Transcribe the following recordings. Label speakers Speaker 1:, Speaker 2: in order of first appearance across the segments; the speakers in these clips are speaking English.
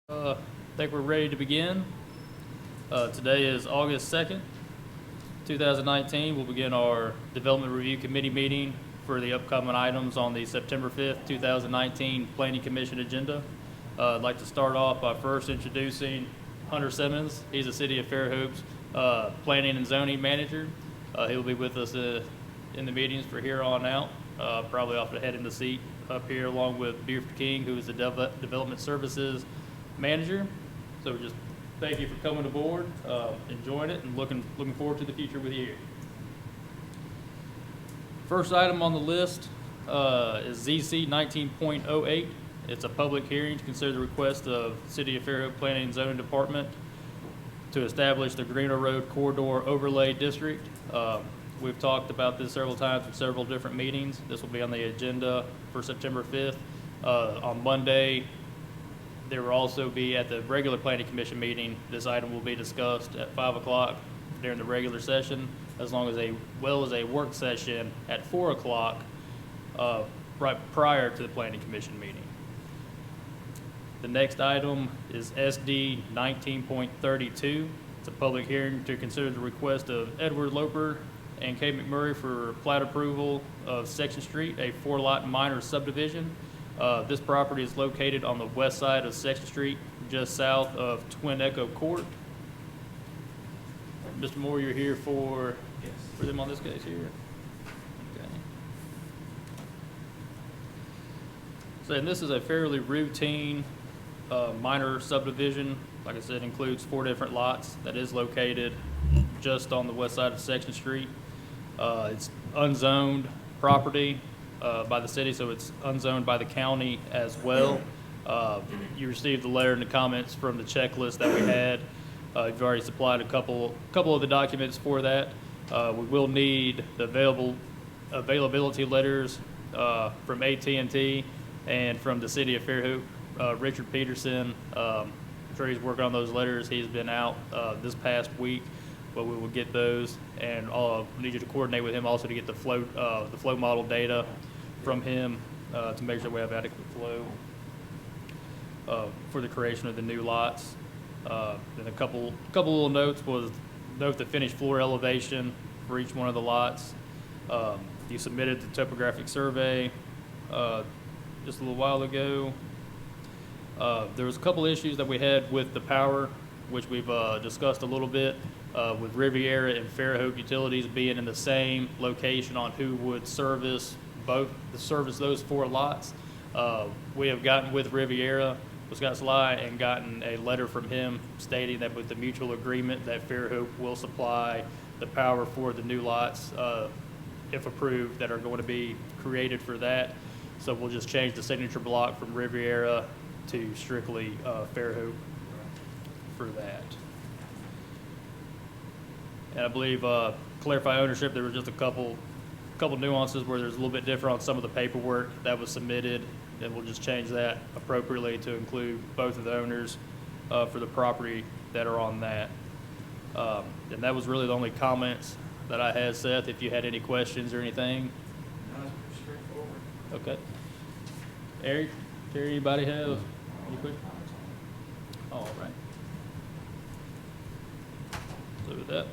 Speaker 1: I think we're ready to begin. Today is August 2nd, 2019. We'll begin our Development Review Committee meeting for the upcoming items on the September 5th, 2019 Planning Commission agenda. I'd like to start off by first introducing Hunter Simmons. He's the City of Fairhope's Planning and Zoning Manager. He'll be with us in the meetings for here on out. Probably off to head in the seat up here along with Buford King, who is the Development Services Manager. So just thank you for coming aboard, enjoying it, and looking forward to the future with you. First item on the list is ZC 19.08. It's a public hearing to consider the request of City of Fairhope Planning and Zoning Department to establish the Greener Road Corridor Overlay District. We've talked about this several times in several different meetings. This will be on the agenda for September 5th. On Monday, there will also be at the regular Planning Commission meeting. This item will be discussed at 5 o'clock during the regular session, as well as a work session at 4 o'clock right prior to the Planning Commission meeting. The next item is SD 19.32. It's a public hearing to consider the request of Edward Loper and Kay McMurray for plat approval of Section Street, a 4-lot minor subdivision. This property is located on the west side of Section Street, just south of Twin Echo Court. Mr. Moore, you're here for them on this case here? Okay. So, and this is a fairly routine minor subdivision. Like I said, includes 4 different lots that is located just on the west side of Section Street. It's unzoned property by the city, so it's unzoned by the county as well. You received the letter and the comments from the checklist that we had. You've already supplied a couple of the documents for that. We will need the availability letters from AT&T and from the City of Fairhope. Richard Peterson, I'm sure he's working on those letters. He's been out this past week, but we will get those, and we need you to coordinate with him also to get the flow model data from him to make sure we have adequate flow for the creation of the new lots. Then a couple little notes was note the finished floor elevation for each one of the lots. You submitted the topographic survey just a little while ago. There was a couple issues that we had with the power, which we've discussed a little bit, with Riviera and Fairhope Utilities being in the same location on who would service those 4 lots. We have gotten with Riviera, Wisconsin, and gotten a letter from him stating that with the mutual agreement that Fairhope will supply the power for the new lots, if approved, that are going to be created for that. So we'll just change the signature block from Riviera to strictly Fairhope for that. And I believe clarify ownership, there was just a couple nuances where there's a little bit different on some of the paperwork that was submitted, and we'll just change that appropriately to include both of the owners for the property that are on that. And that was really the only comments that I had, Seth, if you had any questions or anything.
Speaker 2: No, it's pretty straightforward.
Speaker 1: Okay. Eric, Terry, anybody have any questions? All right. So with that,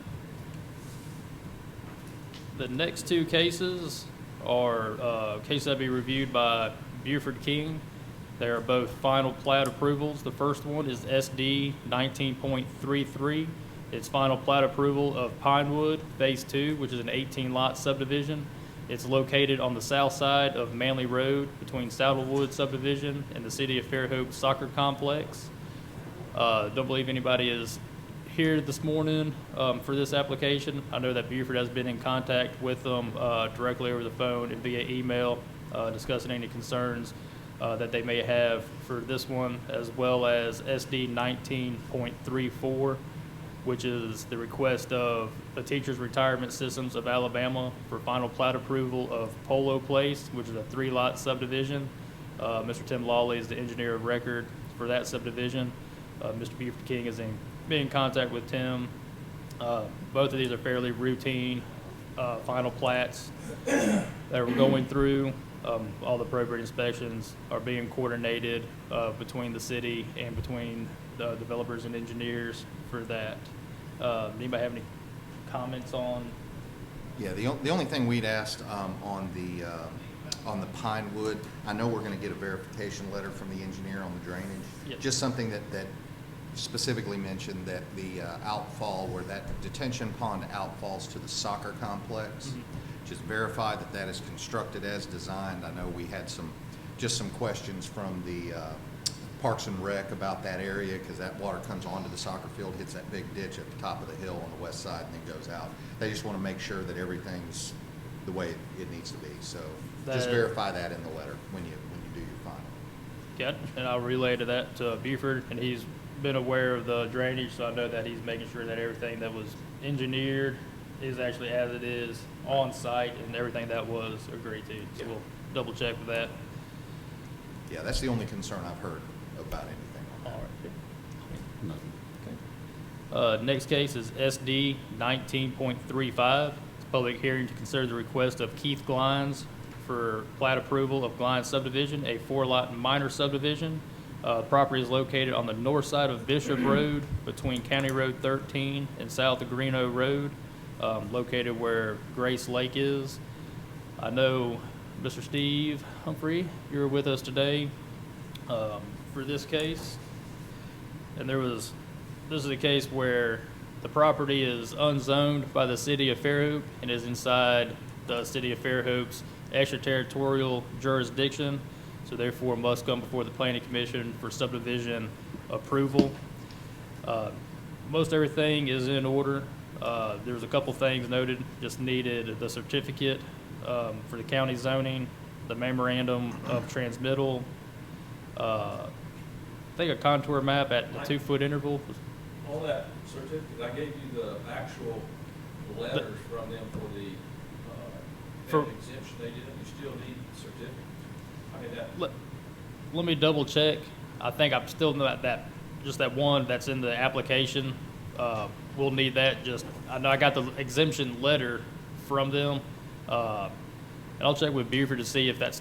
Speaker 1: the next 2 cases are cases that be reviewed by Buford King. They are both final plat approvals. The first one is SD 19.33. It's final plat approval of Pinewood Phase 2, which is an 18-lot subdivision. It's located on the south side of Manley Road between Saddlewood Subdivision and the City of Fairhope Soccer Complex. Don't believe anybody is here this morning for this application. I know that Buford has been in contact with them directly over the phone and via email discussing any concerns that they may have for this one, as well as SD 19.34, which is the request of the Teachers Retirement Systems of Alabama for final plat approval of Polo Place, which is a 3-lot subdivision. Mr. Tim Lawley is the engineer of record for that subdivision. Mr. Buford King is been in contact with Tim. Both of these are fairly routine final plats that we're going through. All the appropriate inspections are being coordinated between the city and between the developers and engineers for that. Anybody have any comments on?
Speaker 3: Yeah, the only thing we'd asked on the Pinewood, I know we're going to get a verification letter from the engineer on the drainage.
Speaker 1: Yep.
Speaker 3: Just something that specifically mentioned that the outfall, where that detention pond outfalls to the soccer complex, just verify that that is constructed as designed. I know we had some questions from the Parks and Rec about that area, because that water comes onto the soccer field, hits that big ditch at the top of the hill on the west side, and then goes out. They just want to make sure that everything's the way it needs to be. So just verify that in the letter when you do your final.
Speaker 1: Okay, and I'll relay to that to Buford, and he's been aware of the drainage, so I know that he's making sure that everything that was engineered is actually as it is on site, and everything that was agreed to. So we'll double check with that.
Speaker 3: Yeah, that's the only concern I've heard about anything on that.
Speaker 1: All right. Okay. Next case is SD 19.35. It's a public hearing to consider the request of Keith Glines for plat approval of Glines subdivision, a 4-lot minor subdivision. Property is located on the north side of Bishop Road between County Road 13 and south of Greeno Road, located where Grace Lake is. I know Mr. Steve Humphrey, you're with us today for this case. And this is a case where the property is unzoned by the city of Fairhope and is inside the city of Fairhope's extraterritorial jurisdiction, so therefore must come before the planning commission for subdivision approval. Most everything is in order. There's a couple things noted, just needed the certificate for the county zoning, the memorandum of transmittal, I think a contour map at the 2-foot interval.
Speaker 2: On that certificate, I gave you the actual letters from them for the exemption they did. You still need certificates. I mean, that.
Speaker 1: Let me double check. I think I'm still not that, just that one that's in the application. We'll need that. I know I got the exemption letter from them. And I'll check with Buford to see if that's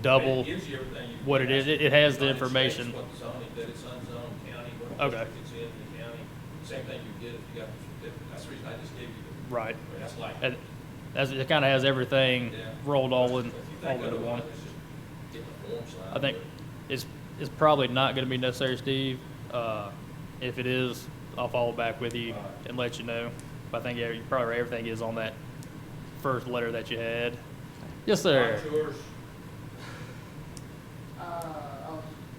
Speaker 1: double
Speaker 2: It gives you everything you
Speaker 1: what it is. It has the information.
Speaker 2: What the zoning, that it's unzoned county, what
Speaker 1: Okay.
Speaker 2: district it's in the county. Same thing you get if you got the certificate. That's the reason I just gave you the.
Speaker 1: Right.
Speaker 2: I mean, that's like.
Speaker 1: And it kind of has everything
Speaker 2: Yeah.
Speaker 1: rolled all
Speaker 2: If
Speaker 1: in
Speaker 2: you think
Speaker 1: into one.
Speaker 2: otherwise, it's just getting the form signed.
Speaker 1: I think it's probably not going to be necessary, Steve. If it is, I'll follow back with you and let you know. But I think probably everything is on that first letter that you had. Yes, sir.
Speaker 2: Yours.
Speaker 4: I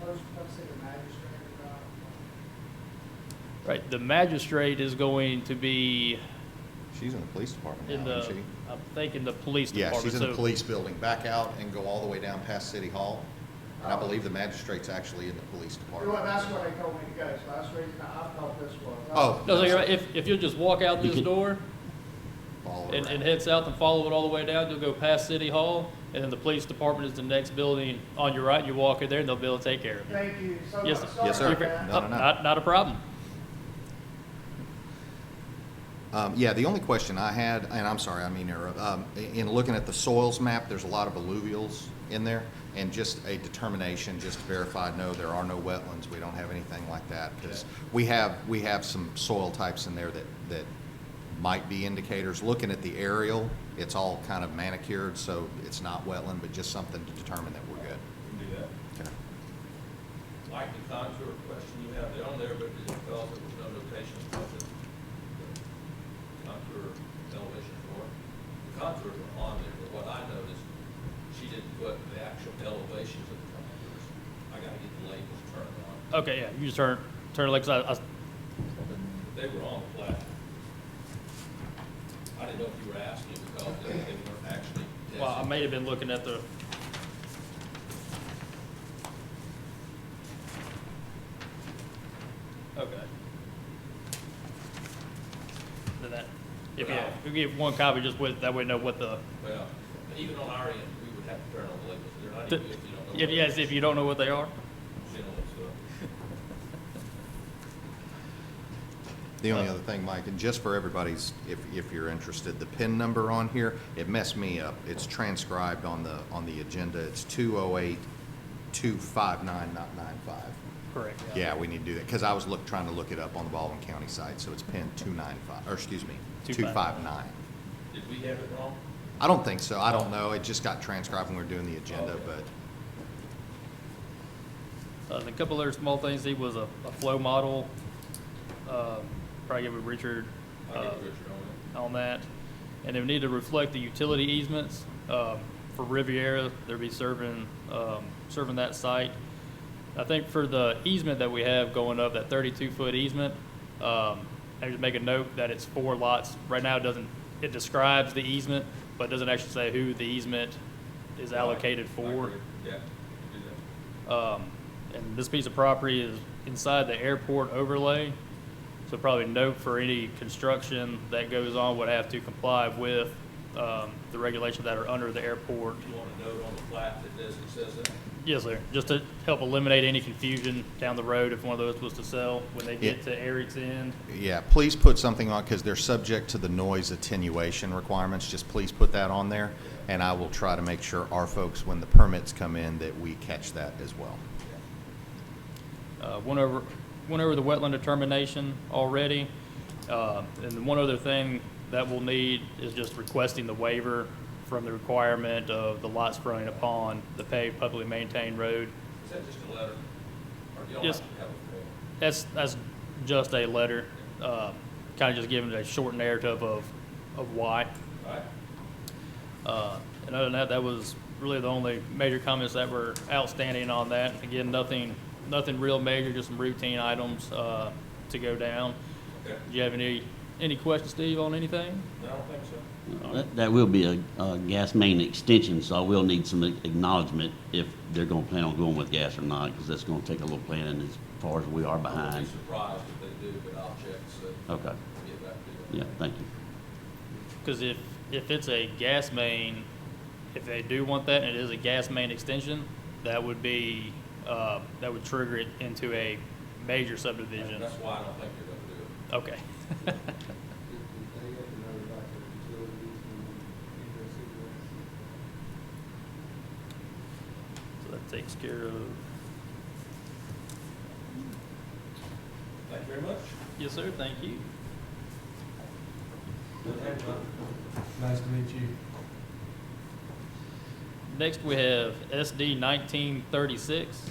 Speaker 4: was supposed to see the magistrate about.
Speaker 1: Right. The magistrate is going to be
Speaker 3: She's in the police department
Speaker 1: in
Speaker 3: now,
Speaker 1: the,
Speaker 3: isn't she?
Speaker 1: I'm thinking the police
Speaker 3: Yeah,
Speaker 1: department.
Speaker 3: she's in the
Speaker 1: So-
Speaker 3: police building. Back out and go all the way down past City Hall. And I believe the magistrate's actually in the police
Speaker 4: Well,
Speaker 3: department.
Speaker 4: that's where they told me to go, so that's the reason I thought this was.
Speaker 3: Oh.
Speaker 1: No, so you're right. If you'll just walk out this door
Speaker 3: Follow
Speaker 1: and
Speaker 3: around.
Speaker 1: head south and follow it all the way down, you'll go past City Hall, and then the police department is the next building on your right. You walk in there, and they'll be able to take care of it.
Speaker 4: Thank you so
Speaker 1: Yes,
Speaker 4: much.
Speaker 1: sir.
Speaker 4: Sorry
Speaker 3: Yes, sir.
Speaker 4: about that.
Speaker 3: No, no, no.
Speaker 1: Not a problem.
Speaker 3: Yeah, the only question I had, and I'm sorry, I mean, in looking at the soils map, there's a lot of alluvials in there, and just a determination, just to verify, no, there are no wetlands, we don't have anything like that, because we have some soil types in there that might be indicators. Looking at the aerial, it's all kind of manicured, so it's not wetland, but just something to determine that we're good.
Speaker 2: You can do that.
Speaker 3: Okay.
Speaker 2: Like the contour question you have, they're on there, but it's because there was no notation of the contour elevation for it. The contours are on there, but what I noticed, she didn't put the actual elevations of the contours. I gotta get the labels turned on.
Speaker 1: Okay, yeah, you just turn like I
Speaker 2: They were on the plat. I didn't know if you were asking because they weren't actually.
Speaker 1: well, I may have been looking at the. Okay. Then that, if you give one copy, just with that way, know what the.
Speaker 2: Well, even on our end, we would have to turn on the labels. They're not even good if you don't know.
Speaker 1: Yes, if you don't know what they are.
Speaker 2: You know,
Speaker 3: The only other thing, Mike, and just for everybody's, if you're interested, the PIN number on here, it messed me up. It's transcribed on the agenda. It's 208-259, not 95.
Speaker 1: Correct.
Speaker 3: Yeah, we need to do that, because I was trying to look it up on the Baldwin County site, so it's PIN 295, or excuse me, 259.
Speaker 2: Did we have it wrong?
Speaker 3: I don't think so. I don't know. It just got transcribed when we were doing the agenda,
Speaker 2: Okay.
Speaker 3: but
Speaker 1: And a couple other small things. He was a flow model. Probably give it Richard
Speaker 2: I'll get Richard on
Speaker 1: on that. And then we need to reflect the utility easements for Riviera. They'll be serving that site. I think for the easement that we have going up, that 32-foot easement, I need to make a note that it's 4 lots. Right now, it describes the easement, but it doesn't actually say who the easement is
Speaker 2: it.
Speaker 1: allocated
Speaker 2: I
Speaker 1: for.
Speaker 2: agree. Yeah, do that.
Speaker 1: And this piece of property is inside the airport overlay, so probably note for any construction that goes on would have to comply with the regulations that are under the airport.
Speaker 2: You want a note on the plat that says that?
Speaker 1: Yes, sir. Just to help eliminate any confusion down the road if one of those was to sell when they get to Eric's End.
Speaker 3: yeah, please put something on, because they're subject to the noise attenuation requirements. Just please put that on there, and I will try to make sure our folks, when the permits come in, that we catch that as well.
Speaker 1: Went over the wetland determination already. And one other thing that we'll need is just requesting the waiver from the requirement of the lots fronting upon the paved publicly maintained road.
Speaker 2: Is that just a letter? Or do y'all
Speaker 1: Yes.
Speaker 2: have to have a form?
Speaker 1: That's just a letter, kind of just giving a short narrative of why.
Speaker 2: All right?
Speaker 1: And other than that, that was really the only major comments that were outstanding on that. Again, nothing real major, just some routine items to go down.
Speaker 2: Okay.
Speaker 1: Do you have any questions, Steve, on anything?
Speaker 2: No, I don't think so.
Speaker 5: That will be a gas main extension, so I will need some acknowledgement if they're gonna plan on going with gas or not, because that's gonna take a little planning as far as we are
Speaker 2: I wouldn't
Speaker 5: behind.
Speaker 2: be surprised if they do, but I'll check, so
Speaker 5: Okay,
Speaker 2: get back to you.
Speaker 5: yeah, thank you.
Speaker 1: Because if it's a gas main, if they do want that and it is a gas main extension, that would be, that would trigger it into a major subdivision.
Speaker 2: That's why I don't think they're gonna do it.
Speaker 1: Okay.
Speaker 4: They have to know about the utilities and egress,
Speaker 1: So that takes care of,
Speaker 2: Thank you very much.
Speaker 1: yes, sir, thank you.
Speaker 4: Nice to meet you.
Speaker 1: Next, we have SD 1936. It's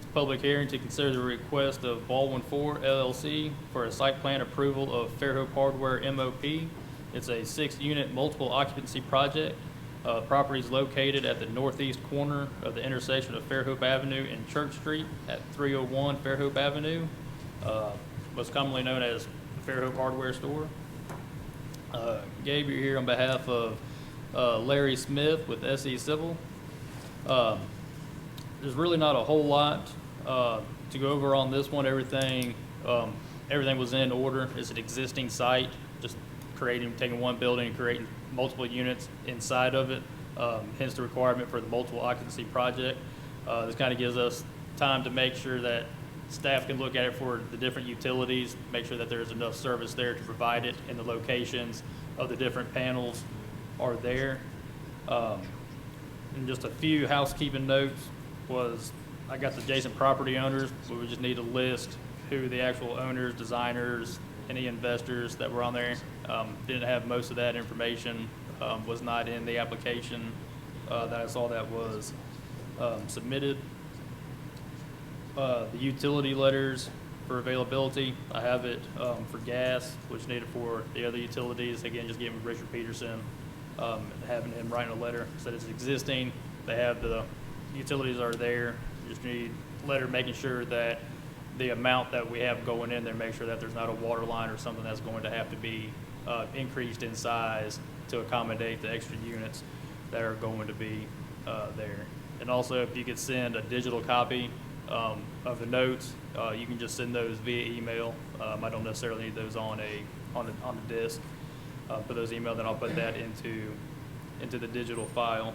Speaker 1: a public hearing to consider the request of Baldwin 4 LLC for a site plan approval of Fairhope Hardware MOP. It's a 6-unit multiple occupancy project. Property is located at the northeast corner of the intersection of Fairhope Avenue and Church Street at 301 Fairhope Avenue, most commonly known as the Fairhope Hardware Store. Gabe, you're here on behalf of Larry Smith with SE Civil. There's really not a whole lot to go over on this one. Everything was in order. It's an existing site, just taking one building and creating multiple units inside of it, hence the requirement for the multiple occupancy project. This kind of gives us time to make sure that staff can look at it for the different utilities, make sure that there's enough service there to provide it, and the locations of the different panels are there. And just a few housekeeping notes was, I got the adjacent property owners. We would just need to list who the actual owners, designers, any investors that were on there. Didn't have most of that information, was not in the application that I saw that was submitted. The utility letters for availability, I have it for gas, which needed for the other utilities. Again, just giving Richard Peterson, having him writing a letter, said it's existing. They have the utilities are there. Just need a letter making sure that the amount that we have going in there, make sure that there's not a water line or something that's going to have to be increased in size to accommodate the extra units that are going to be there. And also, if you could send a digital copy of the notes, you can just send those via email. I don't necessarily need those on the disc. For those email, then I'll put that into the digital file.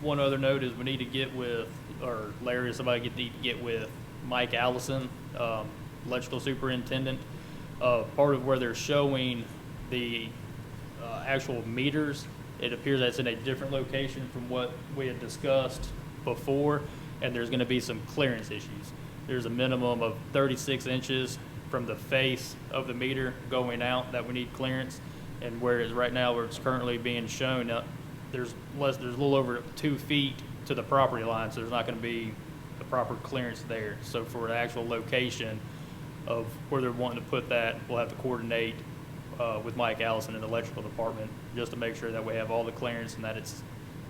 Speaker 1: One other note is we need to get with, or Larry or somebody need to get with Mike Allison, electrical superintendent. part of where they're showing the actual meters, it appears that it's in a different location from what we had discussed before, and there's going to be some clearance issues. There's a minimum of 36 inches from the face of the meter going out that we need clearance, and whereas right now where it's currently being shown, there's a little over 2 feet to the property line, so there's not going to be the proper clearance there. So for the actual location of where they're wanting to put that, we'll have to coordinate with Mike Allison in the electrical department just to make sure that we have all the clearance and that it's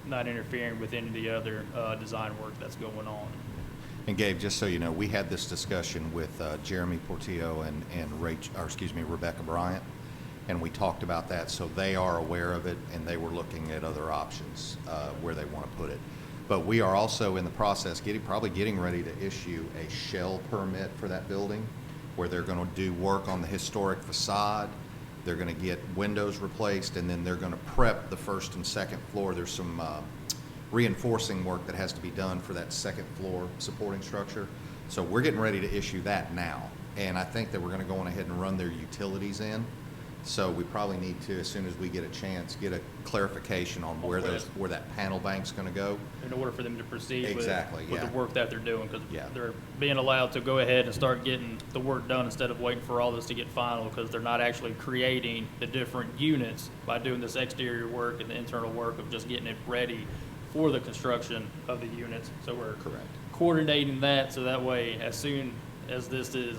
Speaker 1: not interfering with any of the other design work that's going on.
Speaker 3: And Gabe, just so you know, we had this discussion with Jeremy Portillo and Rebecca Bryant, and we talked about that, so they are aware of it, and they were looking at other options where they want to put it. But we are also in the process, probably getting ready to issue a shell permit for that building, where they're going to do work on the historic facade. They're going to get windows replaced, and then they're going to prep the first and second floor. There's some reinforcing work that has to be done for that second floor supporting structure. So we're getting ready to issue that now. And I think that we're going to go on ahead and run their utilities in. So we probably need to, as soon as we get a chance, get a clarification on where that panel bank's going to go.
Speaker 1: In order for them to proceed
Speaker 3: Exactly,
Speaker 1: with
Speaker 3: yeah.
Speaker 1: the work that they're doing, because
Speaker 3: Yeah.
Speaker 1: they're being allowed to go ahead and start getting the work done instead of waiting for all this to get final, because they're not actually creating the different units by doing this exterior work and the internal work of just getting it ready for the construction of the units. So we're
Speaker 3: Correct.
Speaker 1: coordinating that, so that way, as soon as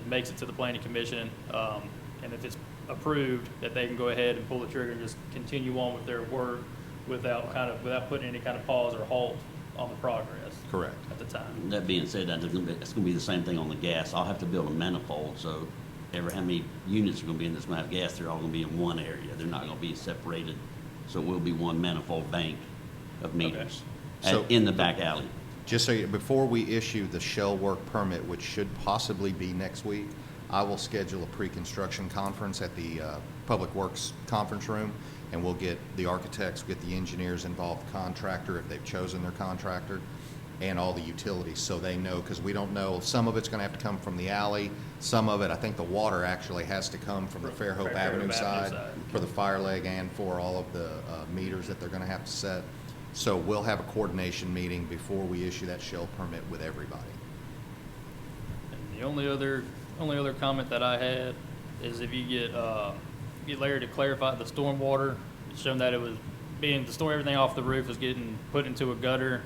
Speaker 1: makes it to the planning commission, and if it's approved, that they can go ahead and pull the trigger and just continue on with their work without putting any kind of pause or halt on the progress.
Speaker 3: Correct.
Speaker 1: At the time.
Speaker 5: That being said, it's going to be the same thing on the gas. I'll have to build a manifold, so how many units are going to be in this amount of gas, they're all going to be in one area. They're not going to be separated, so it will be one manifold bank of meters
Speaker 3: So-
Speaker 5: in the back alley.
Speaker 3: Just so you, before we issue the shell work permit, which should possibly be next week, I will schedule a pre-construction conference at the Public Works Conference Room, and we'll get the architects, get the engineers involved, the contractor, if they've chosen their contractor, and all the utilities, so they know, because we don't know, some of it's going to have to come from the alley, some of it, I think the water actually has to come from the Fairhope
Speaker 1: Fairhope
Speaker 3: Avenue
Speaker 1: Avenue
Speaker 3: side
Speaker 1: side.
Speaker 3: for the fire leg and for all of the meters that they're going to have to set. So we'll have a coordination meeting before we issue that shell permit with everybody.
Speaker 1: And the only other comment that I had is if you get Larry to clarify the stormwater, it's shown that it was everything off the roof was getting put into a gutter.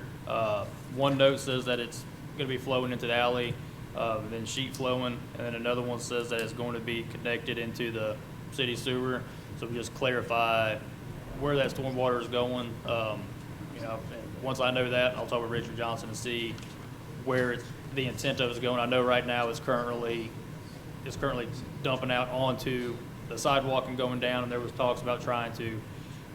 Speaker 1: One note says that it's going to be flowing into the alley, and then sheet flowing, and then another one says that it's going to be connected into the city sewer. So we just clarify where that stormwater is going. And once I know that, I'll talk with Richard Johnson and see where the intent of it's going. I know right now it's currently dumping out onto the sidewalk and going down, and there was talks about trying to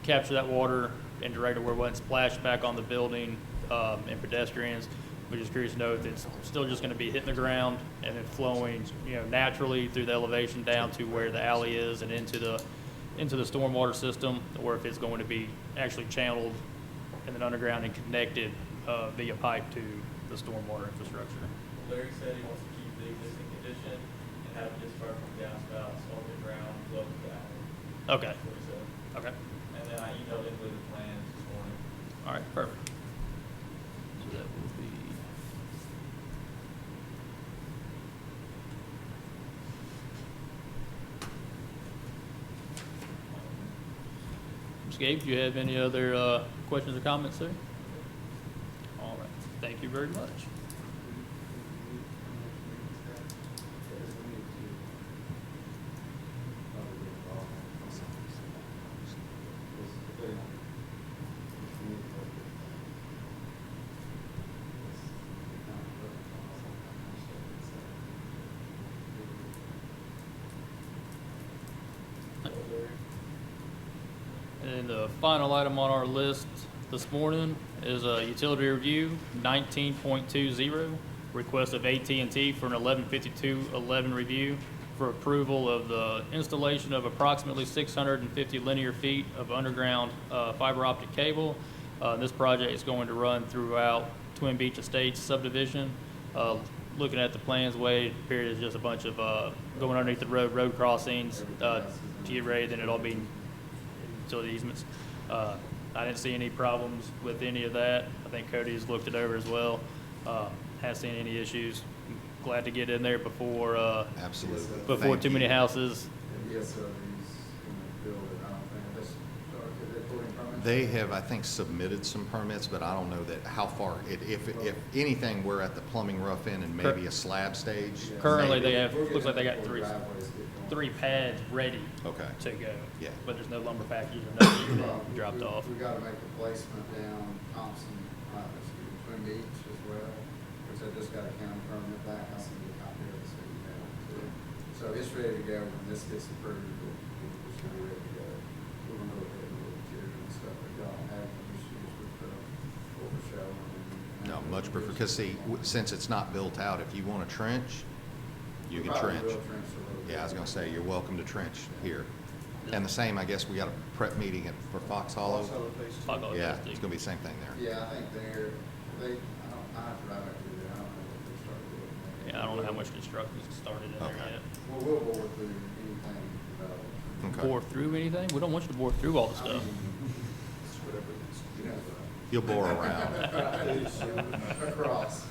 Speaker 1: capture that water and direct it where it wouldn't splash back on the building and pedestrians. We're just curious to know if it's still just going to be hitting the ground and then flowing, naturally through the elevation down to where the alley is and into the stormwater system, or if it's going to be actually channeled and then underground and connected via pipe to the stormwater infrastructure.
Speaker 6: Larry said he wants to keep the existing condition and have it discharge from downspouts over the ground, flow to the alley.
Speaker 1: Okay.
Speaker 6: That's what he said.
Speaker 1: Okay.
Speaker 6: And then I emailed him with the plans this morning.
Speaker 1: All right. Perfect. So that will be. Ms. Gabe, do you have any other questions or comments, sir? All right. Thank you very much. And the final item on our list this morning is a utility review 19.20, request of AT&T for an 115211 review for approval of the installation of approximately 650 linear feet of underground fiber optic cable. This project is going to run throughout Twin Beach Estates subdivision. looking at the plans, way it appeared as just a bunch of, going underneath the road crossings, to get ready, then it'll all be utility easements. I didn't see any problems with any of that. I think Cody's looked it over as well. Hasn't seen any issues. Glad to get in there before,
Speaker 3: Absolutely.
Speaker 1: before
Speaker 3: Thank
Speaker 1: too many
Speaker 3: you.
Speaker 1: houses.
Speaker 4: And yes, so he's gonna build it, I don't think, that's, did they pull any permits?
Speaker 3: They have, I think, submitted some permits, but I don't know that how far, if anything, we're at the plumbing rough end and maybe a slab stage.
Speaker 1: Currently,
Speaker 3: maybe.
Speaker 1: they have,
Speaker 4: We're
Speaker 1: looks like they
Speaker 4: getting
Speaker 1: got
Speaker 4: before driveways get going.
Speaker 1: three pads ready
Speaker 3: Okay.
Speaker 1: to go.
Speaker 3: Yeah.
Speaker 1: But there's no lumber packages or nothing
Speaker 4: Well,
Speaker 1: dropped off.
Speaker 4: We gotta make a placement down Thompson, Twin Beach as well, which I just got a county permit back, I'll send you a copy of it so you know it too. So it's ready to go, when this gets approved, it should be ready to go. We're gonna go ahead and look at and stuff, but y'all don't have any issues with the overshadowing and.
Speaker 3: No, much prefer, because see, since it's not built out, if you want to trench, you can
Speaker 4: Probably
Speaker 3: trench.
Speaker 4: will trench a little bit.
Speaker 3: Yeah, I was gonna say, you're welcome to trench here. And the same, I guess, we got a prep meeting for Fox Hollow.
Speaker 1: Fuck all
Speaker 3: Yeah,
Speaker 1: those,
Speaker 3: it's
Speaker 1: dude.
Speaker 3: gonna be the same thing there.
Speaker 4: Yeah, I think I have to drive back through there, I don't know what they started doing there.
Speaker 1: Yeah, I don't know how much construction's started in there
Speaker 3: Okay.
Speaker 1: yet.
Speaker 4: Well, we'll bore through anything developed.
Speaker 3: Okay.
Speaker 1: Bore through anything? We don't want you to bore through all the
Speaker 4: I
Speaker 1: stuff.
Speaker 4: mean, it's whatever, you know.
Speaker 3: You'll bore around.
Speaker 4: Across.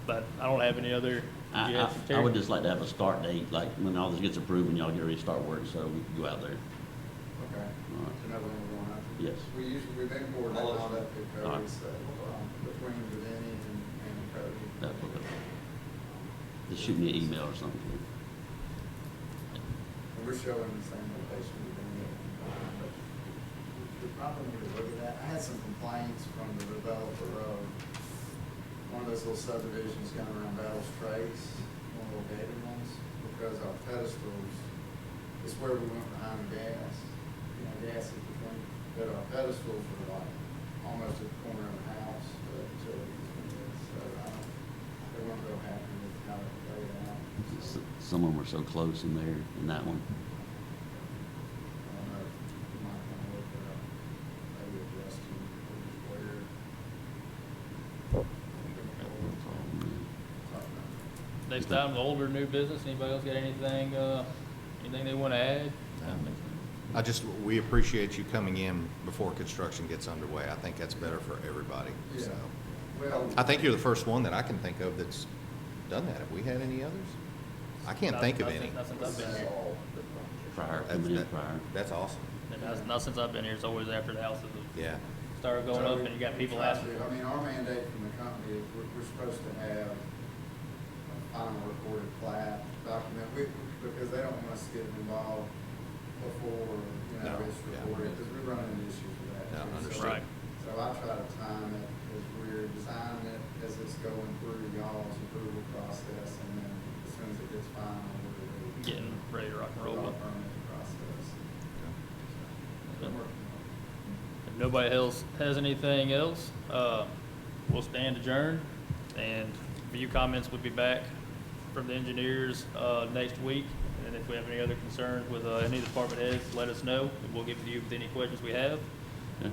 Speaker 1: But I don't have any other.
Speaker 5: I would just like to have a start date, like when all this gets approved and y'all get ready to start work, so we can go out there.
Speaker 4: Okay.
Speaker 5: All right.
Speaker 4: So know when we're going out?
Speaker 5: Yes.
Speaker 4: We've been coordinating all that with
Speaker 5: All
Speaker 4: Cody,
Speaker 5: right.
Speaker 4: so, between Vinny and Cody.
Speaker 5: That's okay. Just shoot me an email or something.
Speaker 4: And we're showing the same location we've been at. But we probably need to look at that. I had some complaints from the developer of one of those little subdivisions down around Battles Trace, one of the little gated ones, because our pedestals, it's where we went behind the gas, gas is between, but our pedestals were like almost at the corner of the house, the utilities, so, they weren't real happy with how it laid out.
Speaker 5: Some of them are so close in there, in that one.
Speaker 4: I don't know, you might want to look at, maybe adjusting where.
Speaker 1: Next time, the older new business, anybody else got anything, anything they want to add?
Speaker 3: We appreciate you coming in before construction gets underway. I think that's better for everybody,
Speaker 4: Yeah.
Speaker 3: so.
Speaker 4: Well.
Speaker 3: I think you're the first one that I can think of that's done that. Have we had any others? I can't think of any.
Speaker 1: Not since I've been here.
Speaker 5: Prior,
Speaker 3: That's-
Speaker 5: coming in
Speaker 3: that-
Speaker 5: prior.
Speaker 3: That's awesome.
Speaker 1: Not since I've been here. It's always after the houses have
Speaker 3: Yeah.
Speaker 1: started going up and you got people asking.
Speaker 4: I mean, our mandate from the company is we're supposed to have a final recorded plat document, because they don't want us getting involved before,
Speaker 3: No,
Speaker 4: it's
Speaker 3: yeah.
Speaker 4: recorded, because we're running into issues with that.
Speaker 3: No,
Speaker 4: too. So-
Speaker 3: understood.
Speaker 1: Right.
Speaker 4: So I try to time it as we're designing it, as it's going through y'all's approval process, and then as soon as it gets final, we're ready.
Speaker 1: Getting ready to rock and roll.
Speaker 4: Our permitting process.
Speaker 1: If nobody else has anything else, we'll stand adjourned, and review comments will be back from the engineers next week. And if we have any other concerns with any of the department heads, let us know, and we'll get with you with any questions we have.
Speaker 5: Yeah.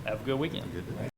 Speaker 1: Have a good weekend.
Speaker 3: Good.